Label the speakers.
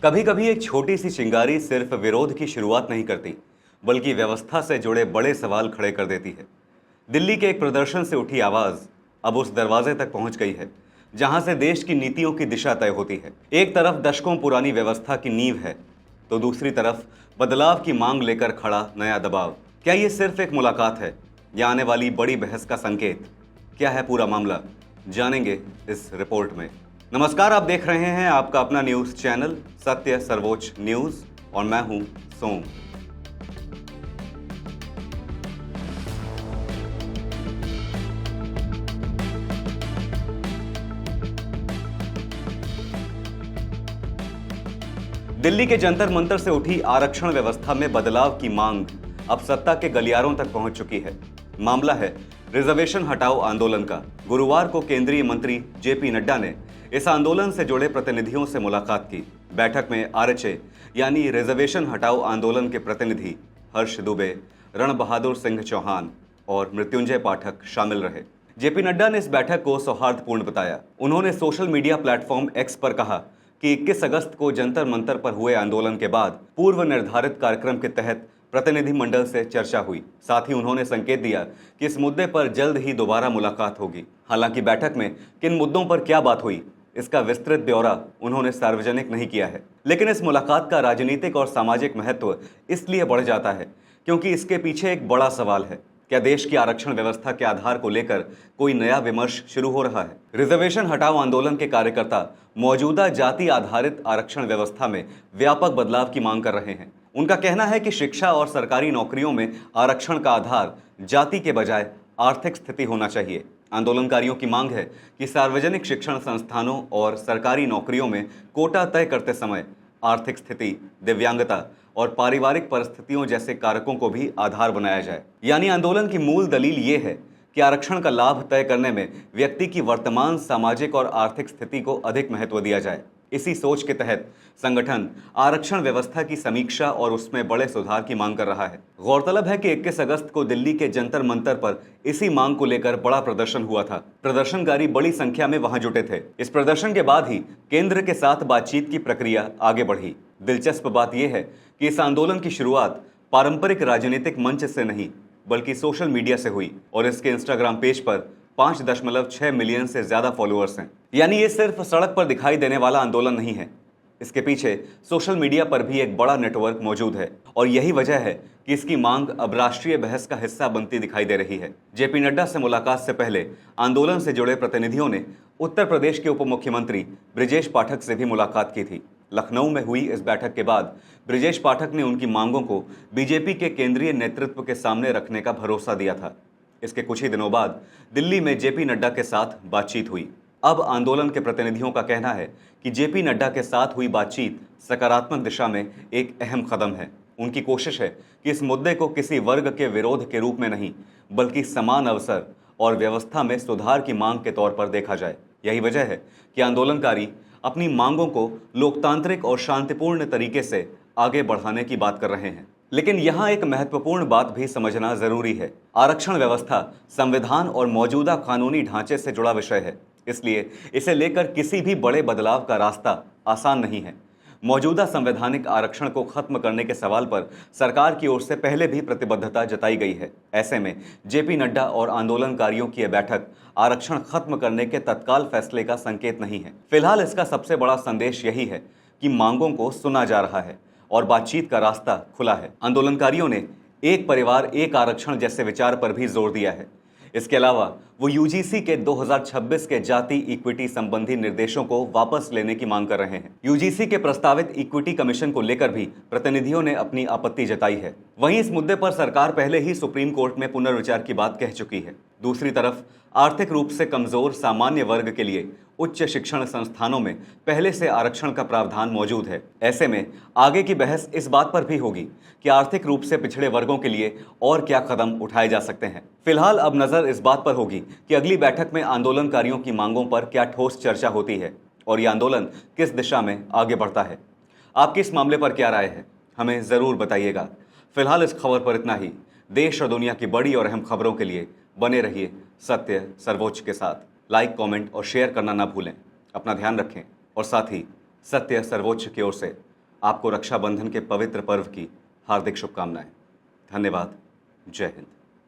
Speaker 1: कभी कभी एक छोटी सी चिंगारी सिर्फ विरोध की शुरुआत नहीं करती, बल्कि व्यवस्था से जुड़े बड़े सवाल खड़े कर देती है। दिल्ली के एक प्रदर्शन से उठी आवाज अब उस दरवाजे तक पहुंच गई है जहां से देश की नीतियों की दिशा तय होती है। एक तरफ दशकों पुरानी व्यवस्था की नींव है, तो दूसरी तरफ बदलाव की मांग लेकर खड़ा नया दबाव। क्या ये सिर्फ एक मुलाकात है या आने वाली बड़ी बहस का संकेत? क्या है पूरा मामला, जानेंगे इस रिपोर्ट में। नमस्कार, आप देख रहे हैं आपका अपना न्यूज चैनल सत्य सर्वोच्च न्यूज और मैं हूं सोम। दिल्ली के जंतर मंतर से उठी आरक्षण व्यवस्था में बदलाव की मांग अब सत्ता के गलियारों तक पहुंच चुकी है। मामला है रिजर्वेशन हटाओ आंदोलन का। गुरुवार को केंद्रीय मंत्री जेपी नड्डा ने इस आंदोलन से जुड़े प्रतिनिधियों से मुलाकात की। बैठक में आरएचए यानी रिजर्वेशन हटाओ आंदोलन के प्रतिनिधि हर्ष दुबे, रण बहादुर सिंह चौहान और मृत्युंजय पाठक शामिल रहे। जेपी नड्डा ने इस बैठक को सौहार्दपूर्ण बताया। उन्होंने सोशल मीडिया प्लेटफॉर्म एक्स पर कहा कि 21 अगस्त को जंतर मंतर पर हुए आंदोलन के बाद पूर्व निर्धारित कार्यक्रम के तहत प्रतिनिधिमंडल से चर्चा हुई। साथ ही उन्होंने संकेत दिया कि इस मुद्दे पर जल्द ही दोबारा मुलाकात होगी। हालांकि बैठक में किन मुद्दों पर क्या बात हुई, इसका विस्तृत ब्यौरा उन्होंने सार्वजनिक नहीं किया है। लेकिन इस मुलाकात का राजनीतिक और सामाजिक महत्व इसलिए बढ़ जाता है क्योंकि इसके पीछे एक बड़ा सवाल है। क्या देश की आरक्षण व्यवस्था के आधार को लेकर कोई नया विमर्श शुरू हो रहा है? रिजर्वेशन हटाओ आंदोलन के कार्यकर्ता मौजूदा जाति आधारित आरक्षण व्यवस्था में व्यापक बदलाव की मांग कर रहे हैं। उनका कहना है कि शिक्षा और सरकारी नौकरियों में आरक्षण का आधार जाति के बजाय आर्थिक स्थिति होना चाहिए। आंदोलनकारियों की मांग है कि सार्वजनिक शिक्षण संस्थानों और सरकारी नौकरियों में कोटा तय करते समय आर्थिक स्थिति, दिव्यांगता और पारिवारिक परिस्थितियों जैसे कारकों को भी आधार बनाया जाए। यानी आंदोलन की मूल दलील ये है कि आरक्षण का लाभ तय करने में व्यक्ति की वर्तमान सामाजिक और आर्थिक स्थिति को अधिक महत्व दिया जाए। इसी सोच के तहत संगठन आरक्षण व्यवस्था की समीक्षा और उसमें बड़े सुधार की मांग कर रहा है। गौरतलब है कि 21 अगस्त को दिल्ली के जंतर मंतर पर इसी मांग को लेकर बड़ा प्रदर्शन हुआ था। प्रदर्शनकारी बड़ी संख्या में वहां जुटे थे। इस प्रदर्शन के बाद ही केंद्र के साथ बातचीत की प्रक्रिया आगे बढ़ी। दिलचस्प बात यह है कि इस आंदोलन की शुरुआत पारंपरिक राजनीतिक मंच से नहीं बल्कि सोशल मीडिया से हुई और इसके इंस्टाग्राम पेज पर 5.6 मिलियन से ज्यादा फॉलोअर्स हैं। यानी ये सिर्फ सड़क पर दिखाई देने वाला आंदोलन नहीं है, इसके पीछे सोशल मीडिया पर भी एक बड़ा नेटवर्क मौजूद है और यही वजह है कि इसकी मांग अब राष्ट्रीय बहस का हिस्सा बनती दिखाई दे रही है। जेपी नड्डा से मुलाकात से पहले आंदोलन से जुड़े प्रतिनिधियों ने उत्तर प्रदेश के उप मुख्यमंत्री ब्रिजेश पाठक से भी मुलाकात की थी। लखनऊ में हुई इस बैठक के बाद ब्रिजेश पाठक ने उनकी मांगों को बीजेपी के केंद्रीय नेतृत्व के सामने रखने का भरोसा दिया था। इसके कुछ ही दिनों बाद दिल्ली में जेपी नड्डा के साथ बातचीत हुई। अब आंदोलन के प्रतिनिधियों का कहना है कि जेपी नड्डा के साथ हुई बातचीत सकारात्मक दिशा में एक अहम कदम है। उनकी कोशिश है कि इस मुद्दे को किसी वर्ग के विरोध के रूप में नहीं बल्कि समान अवसर और व्यवस्था में सुधार की मांग के तौर पर देखा जाए। यही वजह है कि आंदोलनकारी अपनी मांगों को लोकतांत्रिक और शांतिपूर्ण तरीके से आगे बढ़ाने की बात कर रहे हैं। लेकिन यहाँ एक महत्वपूर्ण बात भी समझना जरूरी है। आरक्षण व्यवस्था संविधान और मौजूदा कानूनी ढांचे से जुड़ा विषय है, इसलिए इसे लेकर किसी भी बड़े बदलाव का रास्ता आसान नहीं है। मौजूदा संवैधानिक आरक्षण को खत्म करने के सवाल पर सरकार की ओर से पहले भी प्रतिबद्धता जताई गई है। ऐसे में जेपी नड्डा और आंदोलनकारियों की यह बैठक आरक्षण खत्म करने के तत्काल फैसले का संकेत नहीं है। फिलहाल इसका सबसे बड़ा संदेश यही है कि मांगों को सुना जा रहा है और बातचीत का रास्ता खुला है। आंदोलनकारियों ने एक परिवार एक आरक्षण जैसे विचार पर भी जोर दिया है। इसके अलावा वो यूजीसी के 2026 के जाति इक्विटी संबंधी निर्देशों को वापस लेने की मांग कर रहे हैं। यूजीसी के प्रस्तावित इक्विटी कमीशन को लेकर भी प्रतिनिधियों ने अपनी आपत्ति जताई है। वहीं इस मुद्दे पर सरकार पहले ही सुप्रीम कोर्ट में पुनर्विचार की बात कह चुकी है। दूसरी तरफ आर्थिक रूप से कमजोर सामान्य वर्ग के लिए उच्च शिक्षण संस्थानों में पहले से आरक्षण का प्रावधान मौजूद है। ऐसे में आगे की बहस इस बात पर भी होगी कि आर्थिक रूप से पिछड़े वर्गों के लिए और क्या कदम उठाए जा सकते हैं। फिलहाल अब नजर इस बात पर होगी कि अगली बैठक में आंदोलनकारियों की मांगों पर क्या ठोस चर्चा होती है और ये आंदोलन किस दिशा में आगे बढ़ता है। आपकी इस मामले पर क्या राय है, हमें जरूर बताइएगा। फिलहाल इस खबर पर इतना ही। देश और दुनिया की बड़ी और अहम खबरों के लिए बने रहिए सत्य सर्वोच्च के साथ। लाइक, कमेंट और शेयर करना ना भूलें। अपना ध्यान रखें और साथ ही सत्य सर्वोच्च की ओर से आपको रक्षाबंधन के पवित्र पर्व की हार्दिक शुभकामनाएं। धन्यवाद। जय हिंद।